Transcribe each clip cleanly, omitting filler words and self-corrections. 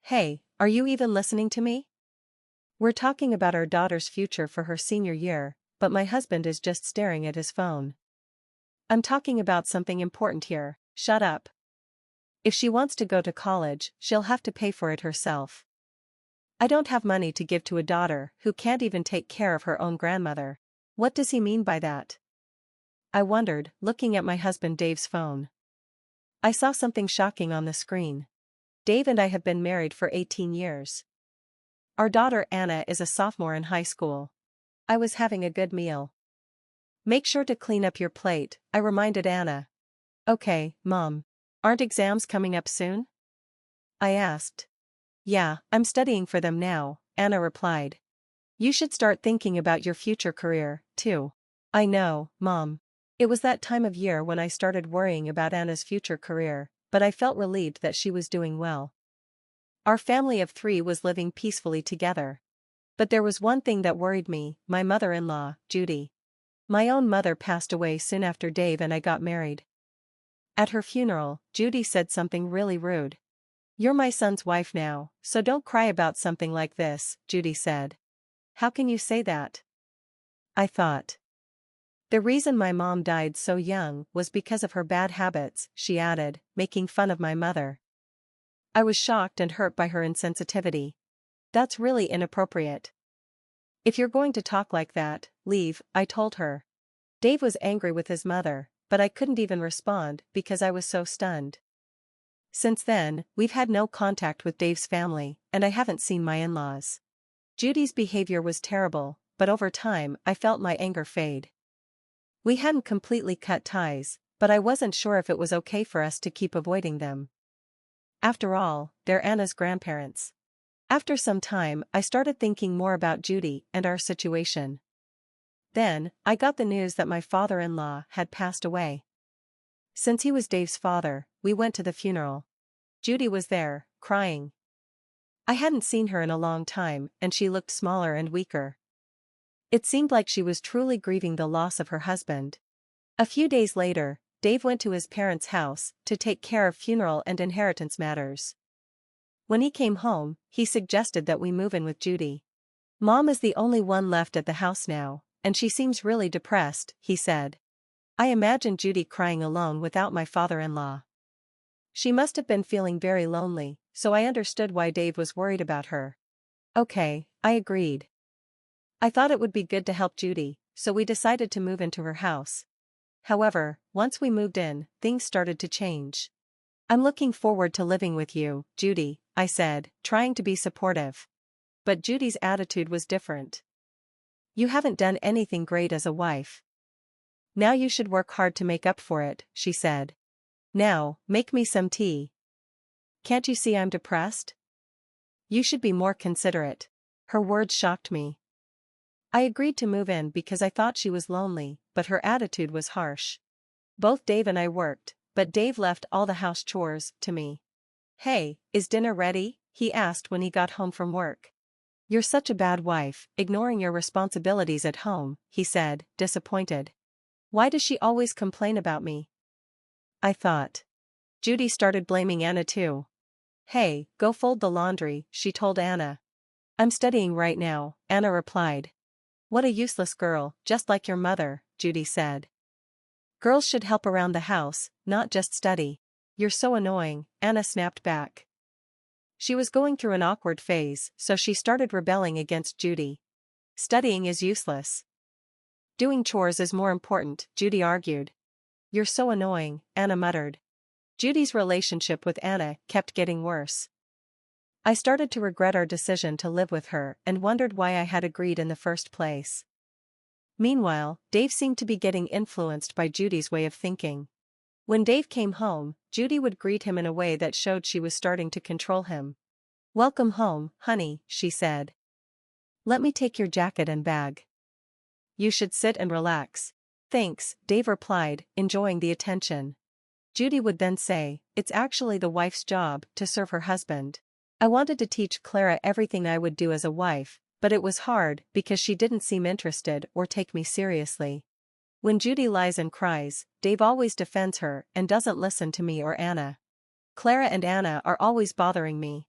Hey, are you even listening to me? We're talking about our daughter's future for her senior year, but my husband is just staring at his phone. I'm talking about something important here, shut up. If she wants to go to college, she'll have to pay for it herself. I don't have money to give to a daughter who can't even take care of her own grandmother. What does he mean by that? I wondered, looking at my husband Dave's phone. I saw something shocking on the screen. Dave and I have been married for 18 years. Our daughter Anna is a sophomore in high school. I was having a good meal. Make sure to clean up your plate, I reminded Anna. Okay, Mom. Aren't exams coming up soon? I asked. Yeah, I'm studying for them now, Anna replied. You should start thinking about your future career, too. I know, Mom. It was that time of year when I started worrying about Anna's future career, but I felt relieved that she was doing well. Our family of 3 was living peacefully together. But there was one thing that worried me, my mother-in-law, Judy. My own mother passed away soon after Dave and I got married. At her funeral, Judy said something really rude. You're my son's wife now, so don't cry about something like this, Judy said. How can you say that? I thought. The reason my mom died so young was because of her bad habits, she added, making fun of my mother. I was shocked and hurt by her insensitivity. That's really inappropriate. If you're going to talk like that, leave, I told her. Dave was angry with his mother, but I couldn't even respond because I was so stunned. Since then, we've had no contact with Dave's family, and I haven't seen my in-laws. Judy's behavior was terrible, but over time I felt my anger fade. We hadn't completely cut ties, but I wasn't sure if it was okay for us to keep avoiding them. After all, they're Anna's grandparents. After some time, I started thinking more about Judy and our situation. Then, I got the news that my father-in-law had passed away. Since he was Dave's father, we went to the funeral. Judy was there, crying. I hadn't seen her in a long time, and she looked smaller and weaker. It seemed like she was truly grieving the loss of her husband. A few days later, Dave went to his parents' house to take care of funeral and inheritance matters. When he came home, he suggested that we move in with Judy. Mom is the only one left at the house now, and she seems really depressed, he said. I imagined Judy crying alone without my father-in-law. She must have been feeling very lonely, so I understood why Dave was worried about her. Okay, I agreed. I thought it would be good to help Judy, so we decided to move into her house. However, once we moved in, things started to change. I'm looking forward to living with you, Judy, I said, trying to be supportive. But Judy's attitude was different. You haven't done anything great as a wife. Now you should work hard to make up for it, she said. Now, make me some tea. Can't you see I'm depressed? You should be more considerate. Her words shocked me. I agreed to move in because I thought she was lonely, but her attitude was harsh. Both Dave and I worked, but Dave left all the house chores to me. Hey, is dinner ready? He asked when he got home from work. You're such a bad wife, ignoring your responsibilities at home, he said, disappointed. Why does she always complain about me? I thought. Judy started blaming Anna too. Hey, go fold the laundry, she told Anna. I'm studying right now, Anna replied. What a useless girl, just like your mother, Judy said. Girls should help around the house, not just study. You're so annoying, Anna snapped back. She was going through an awkward phase, so she started rebelling against Judy. Studying is useless. Doing chores is more important, Judy argued. You're so annoying, Anna muttered. Judy's relationship with Anna kept getting worse. I started to regret our decision to live with her and wondered why I had agreed in the first place. Meanwhile, Dave seemed to be getting influenced by Judy's way of thinking. When Dave came home, Judy would greet him in a way that showed she was starting to control him. Welcome home, honey, she said. Let me take your jacket and bag. You should sit and relax. Thanks, Dave replied, enjoying the attention. Judy would then say, it's actually the wife's job to serve her husband. I wanted to teach Clara everything I would do as a wife, but it was hard because she didn't seem interested or take me seriously. When Judy lies and cries, Dave always defends her and doesn't listen to me or Anna. Clara and Anna are always bothering me.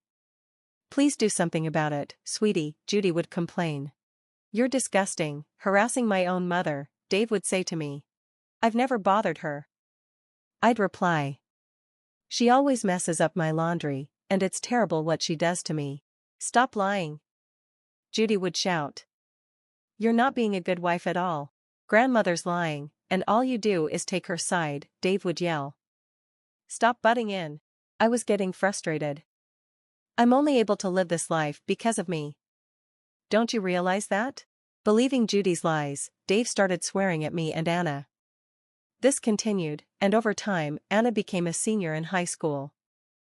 Please do something about it, sweetie, Judy would complain. You're disgusting, harassing my own mother, Dave would say to me. I've never bothered her. I'd reply. She always messes up my laundry, and it's terrible what she does to me. Stop lying. Judy would shout. You're not being a good wife at all. Grandmother's lying, and all you do is take her side, Dave would yell. Stop butting in. I was getting frustrated. I'm only able to live this life because of me. Don't you realize that? Believing Judy's lies, Dave started swearing at me and Anna. This continued, and over time, Anna became a senior in high school.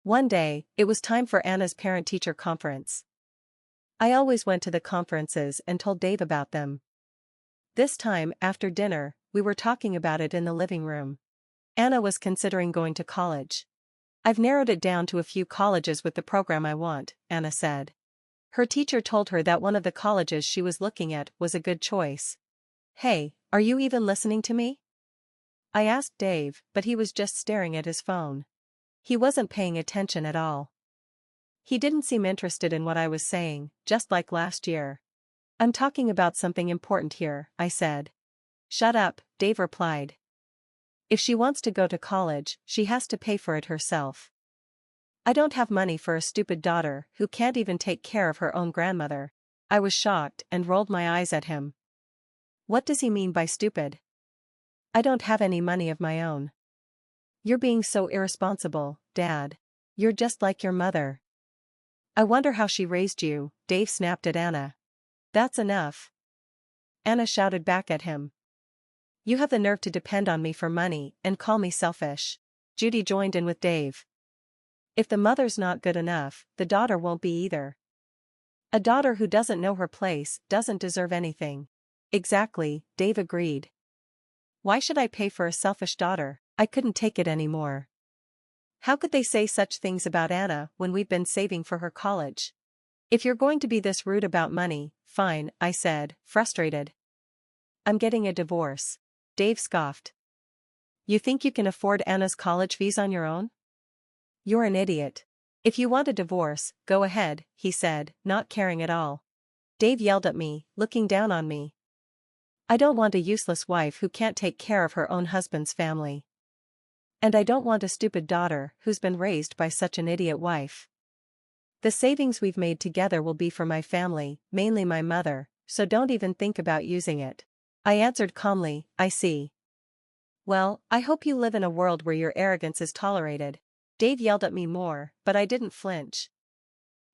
One day, it was time for Anna's parent-teacher conference. I always went to the conferences and told Dave about them. This time, after dinner, we were talking about it in the living room. Anna was considering going to college. I've narrowed it down to a few colleges with the program I want, Anna said. Her teacher told her that one of the colleges she was looking at was a good choice. Hey, are you even listening to me? I asked Dave, but he was just staring at his phone. He wasn't paying attention at all. He didn't seem interested in what I was saying, just like last year. I'm talking about something important here, I said. Shut up, Dave replied. If she wants to go to college, she has to pay for it herself. I don't have money for a stupid daughter who can't even take care of her own grandmother. I was shocked and rolled my eyes at him. What does he mean by stupid? I don't have any money of my own. You're being so irresponsible, Dad. You're just like your mother. I wonder how she raised you, Dave snapped at Anna. That's enough. Anna shouted back at him. You have the nerve to depend on me for money and call me selfish. Judy joined in with Dave. If the mother's not good enough, the daughter won't be either. A daughter who doesn't know her place doesn't deserve anything. Exactly, Dave agreed. Why should I pay for a selfish daughter? I couldn't take it anymore. How could they say such things about Anna when we've been saving for her college? If you're going to be this rude about money, fine, I said, frustrated. I'm getting a divorce. Dave scoffed. You think you can afford Anna's college fees on your own? You're an idiot. If you want a divorce, go ahead, he said, not caring at all. Dave yelled at me, looking down on me. I don't want a useless wife who can't take care of her own husband's family. And I don't want a stupid daughter who's been raised by such an idiot wife. The savings we've made together will be for my family, mainly my mother, so don't even think about using it. I answered calmly, I see. Well, I hope you live in a world where your arrogance is tolerated. Dave yelled at me more, but I didn't flinch.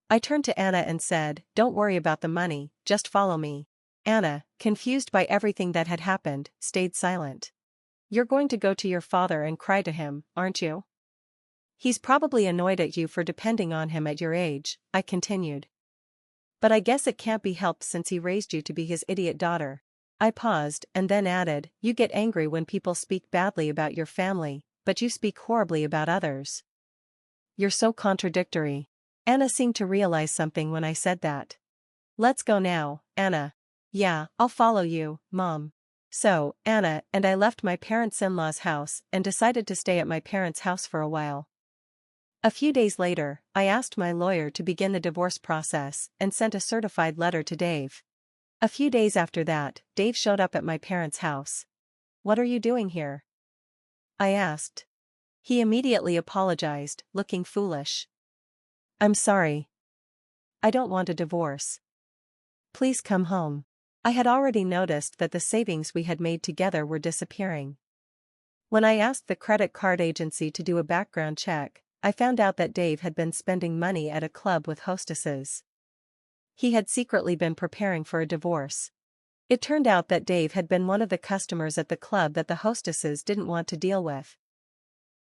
I turned to Anna and said, don't worry about the money, just follow me. Anna, confused by everything that had happened, stayed silent. You're going to go to your father and cry to him, aren't you? He's probably annoyed at you for depending on him at your age, I continued. But I guess it can't be helped since he raised you to be his idiot daughter. I paused and then added, you get angry when people speak badly about your family, but you speak horribly about others. You're so contradictory. Anna seemed to realize something when I said that. Let's go now, Anna. Yeah, I'll follow you, Mom. So, Anna and I left my parents-in-law's house and decided to stay at my parents' house for a while. A few days later, I asked my lawyer to begin the divorce process and sent a certified letter to Dave. A few days after that, Dave showed up at my parents' house. What are you doing here? I asked. He immediately apologized, looking foolish. I'm sorry. I don't want a divorce. Please come home. I had already noticed that the savings we had made together were disappearing. When I asked the credit card agency to do a background check, I found out that Dave had been spending money at a club with hostesses. He had secretly been preparing for a divorce. It turned out that Dave had been one of the customers at the club that the hostesses didn't want to deal with.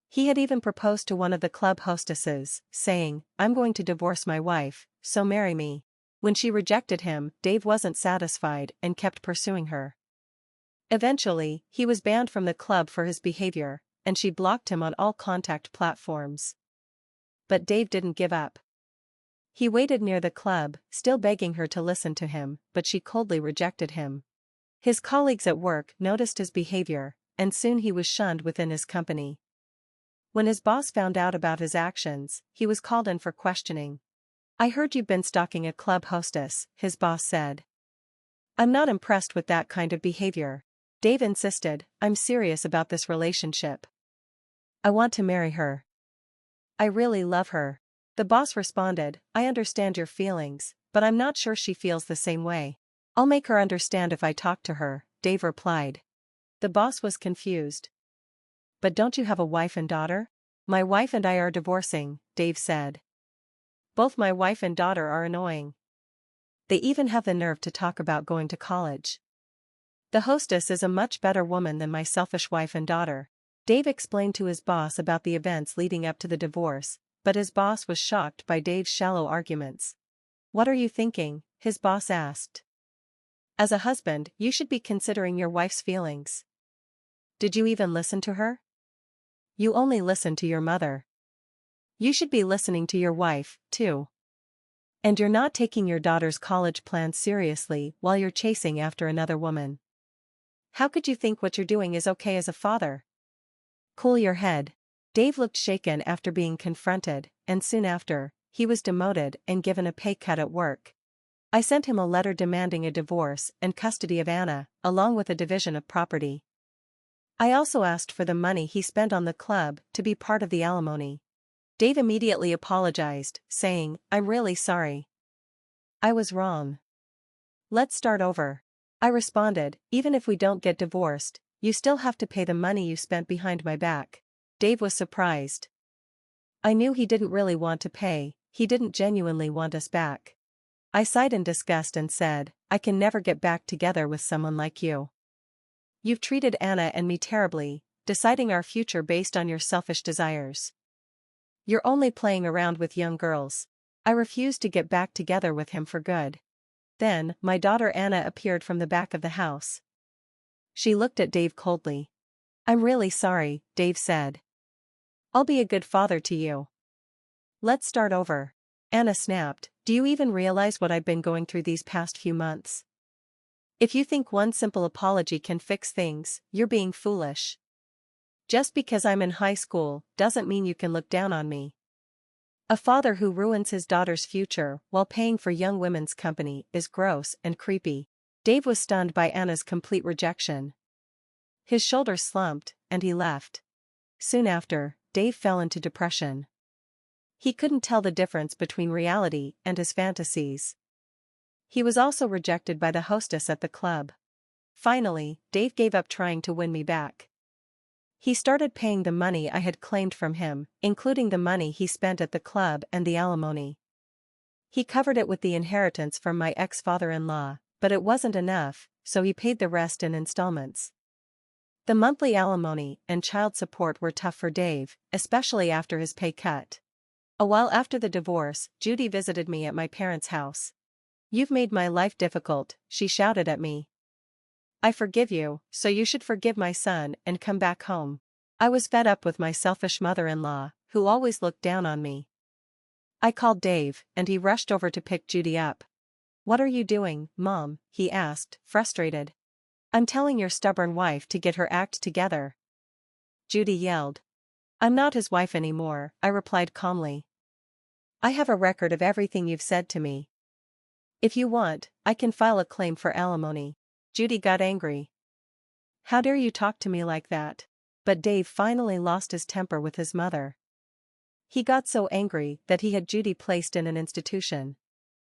He had even proposed to one of the club hostesses, saying, I'm going to divorce my wife, so marry me. When she rejected him, Dave wasn't satisfied and kept pursuing her. Eventually, he was banned from the club for his behavior, and she blocked him on all contact platforms. But Dave didn't give up. He waited near the club, still begging her to listen to him, but she coldly rejected him. His colleagues at work noticed his behavior, and soon he was shunned within his company. When his boss found out about his actions, he was called in for questioning. I heard you've been stalking a club hostess, his boss said. I'm not impressed with that kind of behavior. Dave insisted, I'm serious about this relationship. I want to marry her. I really love her. The boss responded, I understand your feelings, but I'm not sure she feels the same way. I'll make her understand if I talk to her, Dave replied. The boss was confused. But don't you have a wife and daughter? My wife and I are divorcing, Dave said. Both my wife and daughter are annoying. They even have the nerve to talk about going to college. The hostess is a much better woman than my selfish wife and daughter. Dave explained to his boss about the events leading up to the divorce, but his boss was shocked by Dave's shallow arguments. What are you thinking? His boss asked. As a husband, you should be considering your wife's feelings. Did you even listen to her? You only listen to your mother. You should be listening to your wife, too. And you're not taking your daughter's college plans seriously while you're chasing after another woman. How could you think what you're doing is okay as a father? Cool your head. Dave looked shaken after being confronted, and soon after, he was demoted and given a pay cut at work. I sent him a letter demanding a divorce and custody of Anna, along with a division of property. I also asked for the money he spent on the club to be part of the alimony. Dave immediately apologized, saying, I'm really sorry. I was wrong. Let's start over. I responded, even if we don't get divorced, you still have to pay the money you spent behind my back. Dave was surprised. I knew he didn't really want to pay, he didn't genuinely want us back. I sighed in disgust and said, I can never get back together with someone like you. You've treated Anna and me terribly, deciding our future based on your selfish desires. You're only playing around with young girls. I refused to get back together with him for good. Then, my daughter Anna appeared from the back of the house. She looked at Dave coldly. I'm really sorry, Dave said. I'll be a good father to you. Let's start over. Anna snapped, do you even realize what I've been going through these past few months? If you think one simple apology can fix things, you're being foolish. Just because I'm in high school doesn't mean you can look down on me. A father who ruins his daughter's future while paying for young women's company is gross and creepy. Dave was stunned by Anna's complete rejection. His shoulders slumped, and he left. Soon after, Dave fell into depression. He couldn't tell the difference between reality and his fantasies. He was also rejected by the hostess at the club. Finally, Dave gave up trying to win me back. He started paying the money I had claimed from him, including the money he spent at the club and the alimony. He covered it with the inheritance from my ex-father-in-law, but it wasn't enough, so he paid the rest in installments. The monthly alimony and child support were tough for Dave, especially after his pay cut. A while after the divorce, Judy visited me at my parents' house. You've made my life difficult, she shouted at me. I forgive you, so you should forgive my son and come back home. I was fed up with my selfish mother-in-law, who always looked down on me. I called Dave, and he rushed over to pick Judy up. What are you doing, Mom? He asked, frustrated. I'm telling your stubborn wife to get her act together. Judy yelled. I'm not his wife anymore, I replied calmly. I have a record of everything you've said to me. If you want, I can file a claim for alimony. Judy got angry. How dare you talk to me like that? But Dave finally lost his temper with his mother. He got so angry that he had Judy placed in an institution.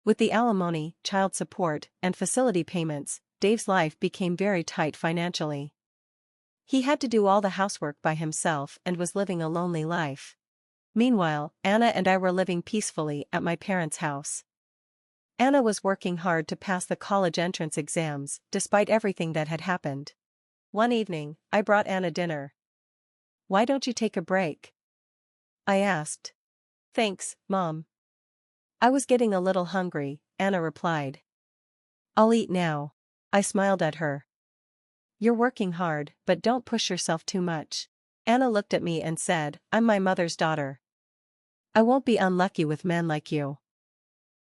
With the alimony, child support, and facility payments, Dave's life became very tight financially. He had to do all the housework by himself and was living a lonely life. Meanwhile, Anna and I were living peacefully at my parents' house. Anna was working hard to pass the college entrance exams, despite everything that had happened. One evening, I brought Anna dinner. Why don't you take a break? I asked. Thanks, Mom. I was getting a little hungry, Anna replied. I'll eat now. I smiled at her. You're working hard, but don't push yourself too much. Anna looked at me and said, I'm my mother's daughter. I won't be unlucky with men like you.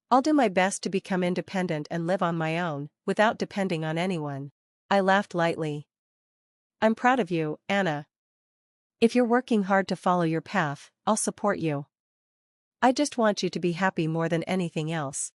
I'll do my best to become independent and live on my own, without depending on anyone. I laughed lightly. I'm proud of you, Anna. If you're working hard to follow your path, I'll support you. I just want you to be happy more than anything else.